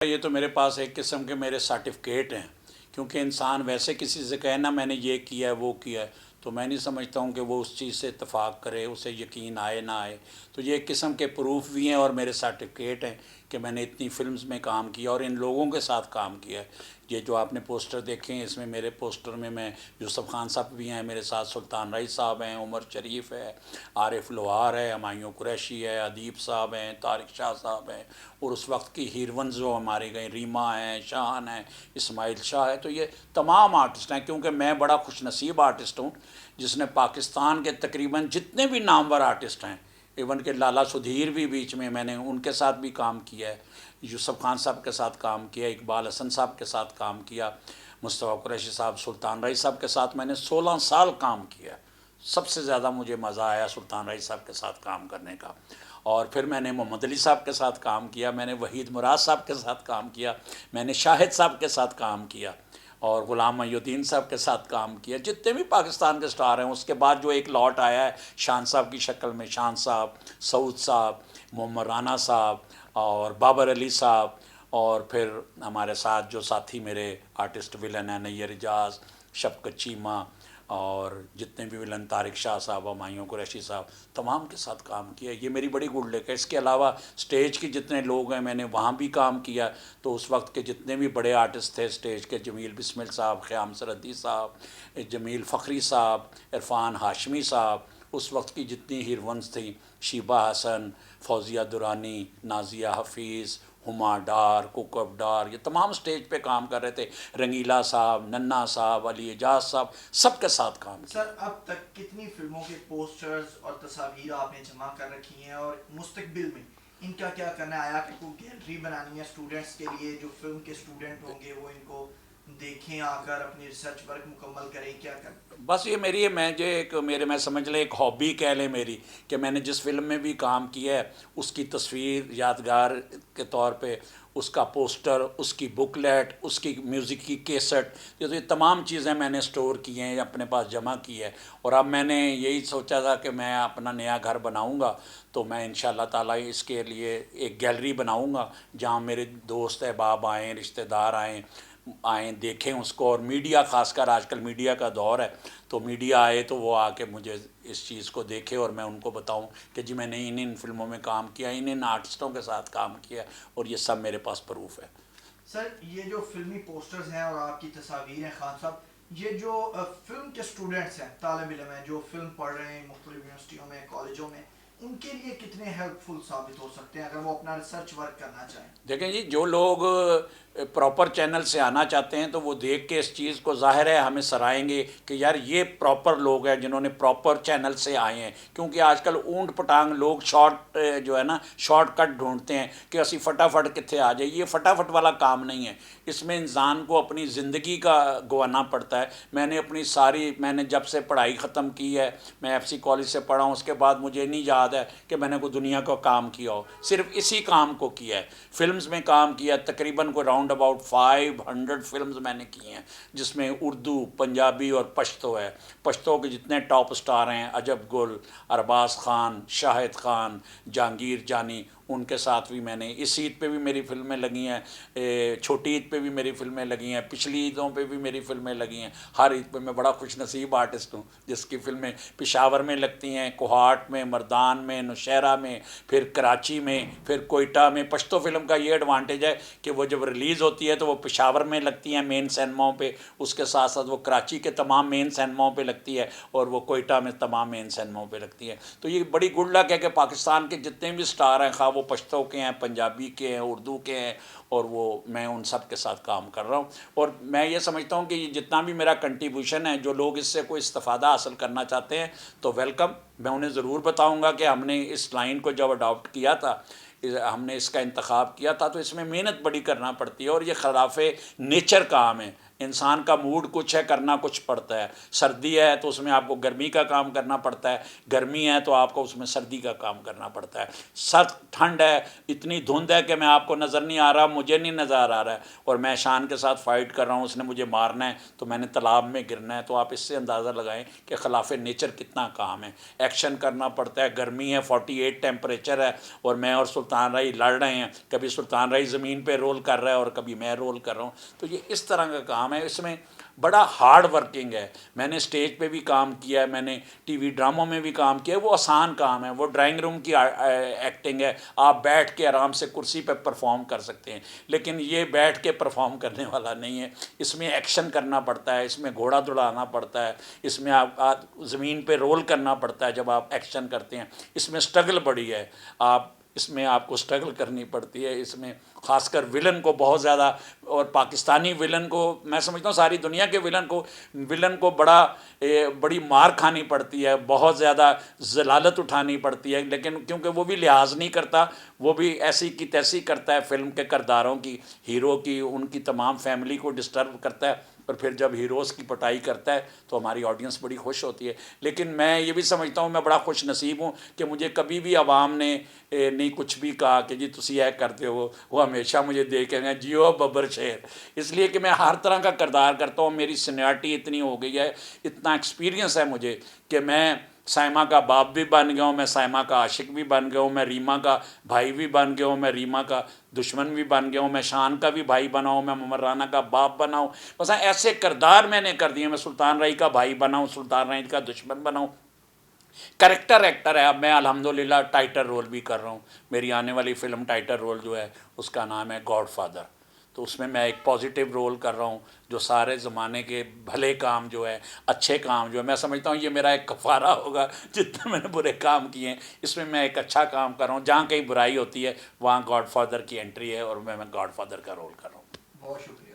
یہ تو میرے پاس ایک قسم کے میرے سرٹیفکیٹ ہیں، کیونکہ انسان ویسے کسی سے کہے نا میں نے یہ کیا ہے وہ کیا ہے، تو میں نہیں سمجھتا ہوں کہ وہ اس چیز سے اتفاق کرے، اسے یقین آئے نہ آئے۔ تو یہ ایک قسم کے پروف بھی ہیں اور میرے سرٹیفکیٹ ہیں کہ میں نے اتنی فلمز میں کام کیا اور ان لوگوں کے ساتھ کام کیا ہے۔ یہ جو آپ نے پوسٹر دیکھے ہیں، اس میں میرے پوسٹر میں یوسف خان صاحب بھی ہیں میرے ساتھ، سلطان رائی صاحب ہیں، عمر شریف ہے، عارف لوہار ہے، ہمایوں قریشی ہے، ادیب صاحب ہیں، طارق شاہ صاحب ہیں، اور اس وقت کی ہیروئنز جو ہمارے گئے ریما ہیں، شاہن ہیں، اسماعیل شاہ ہے۔ تو یہ تمام آرٹسٹ ہیں، کیونکہ میں بڑا خوش نصیب آرٹسٹ ہوں جس نے پاکستان کے تقریباً جتنے بھی نامور آرٹسٹ ہیں، ایون کہ لالا سدھیر بھی بیچ میں نے ان کے ساتھ بھی کام کیا ہے، یوسف خان صاحب کے ساتھ کام کیا، اقبال حسن صاحب کے ساتھ کام کیا، مصطفیٰ قریشی صاحب، سلطان رائی صاحب کے ساتھ میں نے 16 سال کام کیا۔ سب سے زیادہ مجھے مزہ آیا سلطان رائی صاحب کے ساتھ کام کرنے کا۔ اور پھر میں نے محمد علی صاحب کے ساتھ کام کیا، میں نے وحید مراد صاحب کے ساتھ کام کیا، میں نے شاہد صاحب کے ساتھ کام کیا، اور غلام محی الدین صاحب کے ساتھ کام کیا۔ جتنے بھی پاکستان کے سٹار ہیں، اس کے بعد جو ایک لاٹ آیا ہے شان صاحب کی شکل میں، شان صاحب، سعود صاحب، محمد رانا صاحب اور بابر علی صاحب، اور پھر ہمارے ساتھ جو ساتھی میرے آرٹسٹ ولن ہیں، نیر اجاز، شفقت چیمہ، اور جتنے بھی ولن، طارق شاہ صاحب، ہمایوں قریشی صاحب، تمام کے ساتھ کام کیا۔ یہ میری بڑی گڈ لک ہے۔ اس کے علاوہ سٹیج کے جتنے لوگ ہیں میں نے وہاں بھی کام کیا، تو اس وقت کے جتنے بھی بڑے آرٹسٹ تھے سٹیج کے، جمیل بسمل صاحب، خیام سردی صاحب، جمیل فخری صاحب، عرفان ہاشمی صاحب، اس وقت کی جتنی ہیروئنز تھیں، شیبہ حسن، فوزیہ درانی، نازیہ حفیظ، ہما ڈار، کوکب ڈار، یہ تمام سٹیج پہ کام کر رہے تھے، رنگیلا صاحب، ننا صاحب، علی اعجاز صاحب، سب کے ساتھ کام کیا۔ سر اب تک کتنی فلموں کے پوسٹرز اور تصاویر آپ نے جمع کر رکھی ہیں، اور مستقبل میں ان کا کیا کرنا ہے؟ آیا کہ کوئی گیلری بنانی ہے اسٹوڈنٹس کے لیے، جو فلم کے اسٹوڈنٹ ہوں گے وہ ان کو دیکھیں، آ کر اپنی ریسرچ ورک مکمل کریں، کیا کریں؟ بس یہ میری میں جو ایک میرے میں سمجھ لیں ایک ہابی کہہ لیں میری، کہ میں نے جس فلم میں بھی کام کیا ہے اس کی تصویر یادگار کے طور پہ، اس کا پوسٹر، اس کی بکلیٹ، اس کی میوزک کی کیسٹ، یہ تمام چیزیں میں نے سٹور کی ہیں، اپنے پاس جمع کی ہے۔ اور اب میں نے یہی سوچا تھا کہ میں اپنا نیا گھر بناؤں گا، تو میں انشاءاللہ تعالیٰ اس کے لیے ایک گیلری بناؤں گا جہاں میرے دوست احباب آئیں، رشتہ دار آئیں دیکھیں اس کو، اور میڈیا، خاص کر آج کل میڈیا کا دور ہے، تو میڈیا آئے تو وہ آ کے مجھے اس چیز کو دیکھے اور میں ان کو بتاؤں کہ جی میں نے ان فلموں میں کام کیا، ان آرٹسٹوں کے ساتھ کام کیا، اور یہ سب میرے پاس پروف ہے۔ سر یہ جو فلمی پوسٹرز ہیں اور آپ کی تصاویر ہیں خان صاحب، یہ جو فلم کے اسٹوڈنٹس ہیں، طالب علم ہیں جو فلم پڑھ رہے ہیں مختلف یونیورسٹیوں میں، کالجوں میں، ان کے لیے کتنے ہیلپ فل ثابت ہو سکتے ہیں اگر وہ اپنا ریسرچ ورک کرنا چاہیں؟ دیکھیں جی، جو لوگ پراپر چینل سے آنا چاہتے ہیں تو وہ دیکھ کے اس چیز کو، ظاہر ہے ہمیں سرائیں گے کہ یار یہ پراپر لوگ ہیں جنہوں نے پراپر چینل سے آئے ہیں، کیونکہ آج کل اونٹ پٹانگ لوگ شارٹ جو ہے نا شارٹ کٹ ڈھونڈتے ہیں کہ اسی فٹافٹ کتنے آ جائے۔ یہ فٹافٹ والا کام نہیں ہے، اس میں انسان کو اپنی زندگی کا گوانا پڑتا ہے۔ میں نے جب سے پڑھائی ختم کی ہے، میں ایف سی کالج سے پڑھا ہوں، اس کے بعد مجھے نہیں یاد ہے کہ میں نے کوئی دنیا کا کام کیا ہو، صرف اسی کام کو کیا ہے۔ فلمز میں کام کیا، تقریباً کوئی راؤنڈ اباؤٹ 500 فلمز میں نے کی ہیں، جس میں اردو، پنجابی اور پشتو ہے۔ پشتو کے جتنے ٹاپ سٹار ہیں، عجب گل، ارباز خان، شاہد خان، جہانگیر جانی، ان کے ساتھ بھی میں نے، اس عید پہ بھی میری فلمیں لگی ہیں، چھوٹی عید پہ بھی میری فلمیں لگی ہیں، پچھلی عیدوں پہ بھی میری فلمیں لگی ہیں۔ ہر عید پہ میں بڑا خوش نصیب آرٹسٹ ہوں جس کی فلمیں پشاور میں لگتی ہیں، کوہاٹ میں، مردان میں، نوشہرہ میں، پھر کراچی میں، پھر کوئٹہ میں۔ پشتو فلم کا یہ ایڈوانٹیج ہے کہ وہ جب ریلیز ہوتی ہے تو وہ پشاور میں لگتی ہیں مین سینماؤں پہ، اس کے ساتھ ساتھ وہ کراچی کے تمام مین سینماؤں پہ لگتی ہے، اور وہ کوئٹہ میں تمام مین سینماؤں پہ لگتی ہے۔ تو یہ بڑی گڈ لک ہے کہ پاکستان کے جتنے بھی سٹار ہیں، خواہ وہ پشتو کے ہیں، پنجابی کے ہیں، اردو کے ہیں، اور وہ میں ان سب کے ساتھ کام کر رہا ہوں۔ اور میں یہ سمجھتا ہوں کہ یہ جتنا بھی میرا کنٹریبیوشن ہے، جو لوگ اس سے کوئی استفادہ حاصل کرنا چاہتے ہیں تو ویلکم، میں انہیں ضرور بتاؤں گا کہ ہم نے اس لائن کو جب اڈاپٹ کیا تھا، ہم نے اس کا انتخاب کیا تھا، تو اس میں محنت بڑی کرنا پڑتی ہے، اور یہ خلاف نیچر کام ہے۔ انسان کا موڈ کچھ ہے، کرنا کچھ پڑتا ہے. سردی ہے تو اس میں آپ کو گرمی کا کام کرنا پڑتا ہے، گرمی ہے تو آپ کو اس میں سردی کا کام کرنا پڑتا ہے. سخت ٹھنڈ ہے، اتنی دھند ہے کہ میں آپ کو نظر نہیں آ رہا، مجھے نہیں نظر آ رہا ہے، اور میں شان کے ساتھ فائٹ کر رہا ہوں، اس نے مجھے مارنا ہے تو میں نے تالاب میں گرنا ہے. تو آپ اس سے اندازہ لگائیں کہ خلاف نیچر کتنا کام ہے. ایکشن کرنا پڑتا ہے، گرمی ہے، 48 ٹیمپریچر ہے، اور میں اور سلطان رائی لڑ رہے ہیں. کبھی سلطان رائی زمین پہ رول کر رہا ہے اور کبھی میں رول کر رہا ہوں. تو یہ اس طرح کا کام ہے، اس میں بڑا ہارڈ ورکنگ ہے. میں نے اسٹیج پہ بھی کام کیا ہے، میں نے ٹی وی ڈراموں میں بھی کام کیا ہے. وہ آسان کام ہے، وہ ڈرائنگ روم کی ایکٹنگ ہے، آپ بیٹھ کے آرام سے کرسی پہ پرفارم کر سکتے ہیں. لیکن یہ بیٹھ کے پرفارم کرنے والا نہیں ہے. اس میں ایکشن کرنا پڑتا ہے، اس میں گھوڑا دوڑانا پڑتا ہے، اس میں آپ زمین پہ رول کرنا پڑتا ہے جب آپ ایکشن کرتے ہیں. اس میں اسٹرگل بڑی ہے، اس میں آپ کو اسٹرگل کرنی پڑتی ہے. اس میں خاص کر ولن کو بہت زیادہ، اور پاکستانی ولن کو میں سمجھتا ہوں ساری دنیا کے ولن کو بڑی مار کھانی پڑتی ہے، بہت زیادہ ذلالت اٹھانی پڑتی ہے. لیکن کیونکہ وہ بھی لحاظ نہیں کرتا، وہ بھی ایسی کی تیسی کرتا ہے فلم کے کرداروں کی، ہیرو کی، ان کی تمام فیملی کو ڈسٹرب کرتا ہے. اور پھر جب ہیروز کی پٹائی کرتا ہے تو ہماری آڈینس بڑی خوش ہوتی ہے. لیکن میں یہ بھی سمجھتا ہوں میں بڑا خوش نصیب ہوں کہ مجھے کبھی بھی عوام نے نہیں کچھ بھی کہا کہ جی تسی یہ کرتے ہو. وہ ہمیشہ مجھے دیکھیں گے جیو ببر شیر، اس لیے کہ میں ہر طرح کا کردار کرتا ہوں. میری سینیارٹی اتنی ہو گئی ہے، اتنا ایکسپیرینس ہے مجھے کہ میں سائمہ کا باپ بھی بن گیا ہوں، میں سائمہ کا عاشق بھی بن گیا ہوں، میں ریما کا بھائی بھی بن گیا ہوں، میں ریما کا دشمن بھی بن گیا ہوں، میں شان کا بھی بھائی بنا ہوں، میں محمد رانا کا باپ بنا ہوں. بس ایسے کردار میں نے کر دیے. میں سلطان رائی کا بھائی بنا ہوں، سلطان رائی کا دشمن بنا ہوں. کریکٹر ایکٹر ہے. اب میں الحمدللہ ٹائٹل رول بھی کر رہا ہوں. میری آنے والی فلم ٹائٹل رول جو ہے اس کا نام ہے گاڈ فادر. تو اس میں ایک پازیٹیو رول کر رہا ہوں جو سارے زمانے کے بھلے کام جو ہے، اچھے کام جو ہے، میں سمجھتا ہوں یہ میرا ایک کفارہ ہوگا جتنے میں نے برے کام کیے ہیں. اس میں ایک اچھا کام کر رہا ہوں. جہاں کہیں برائی ہوتی ہے وہاں گاڈ فادر کی انٹری ہے، اور میں گاڈ فادر کا رول کر رہا ہوں. بہت شکریہ.